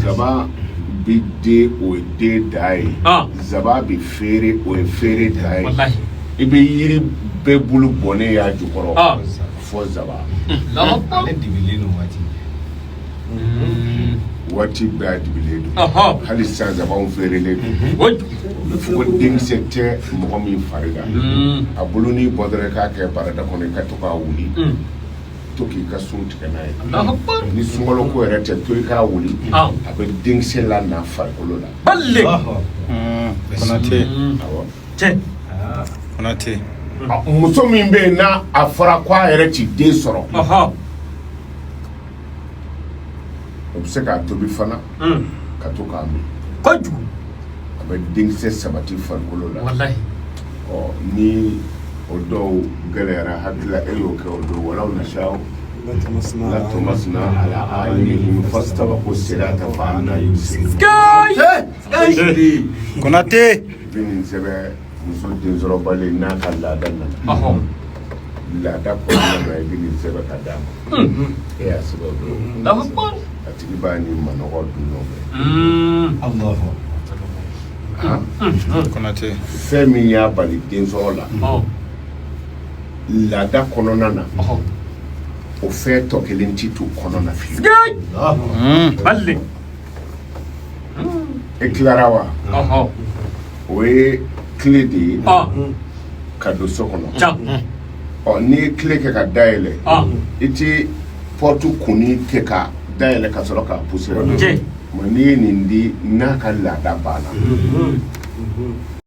zaba bi de o de dai zaba bi fere o fere dai wallahi ibe yiri be bulu bone ya jukoro fo zaba la ale dibile no wati ba dibile do hali sa zaba on fere le fo dingse te mo mi farida abulu ni bodre ka ke parada kono ka to ka wuli toki ka sun tigɛ n'a ye ni sunkalo ko yɛrɛ tɛ to i k'a wuli a bɛ denkisɛ la n'a farikolo la balle Konate awɔ cɛ Konate muso min bɛ yen n'a a fɔra ko a yɛrɛ ti den sɔrɔ o bɛ se k'a tobi fana ka to k'a min kojugu a bɛ denkisɛ sabati farikolo la wallahi ni o dɔw gɛlɛyara hakilila e y'o kɛ o don walaw nashaw la tumasna ala alimihim fastabaqu sirata fa anna yubsirun Konate bin sɛbɛ muso den sɔrɔ bali n'a ka laada nana laada kɔnɔna na i bɛ nin sɛbɛ ka d'a ma e y'a sɛbɛ o don a tigi b'a ni manɔgɔ dun ɲɔgɔn fɛ Konate fɛn min y'a bali den sɔrɔ la laada kɔnɔna na o fɛn tɔ kelen ti to kɔnɔna fiyewu balle e tilara wa o ye tile de ye ka don so kɔnɔ n'i ye tile kɛ ka dayɛlɛ i ti pɔrtu kunni kɛ ka dayɛlɛ ka sɔrɔ k'a poussé nka n'i ye nin di n'a ka laada banna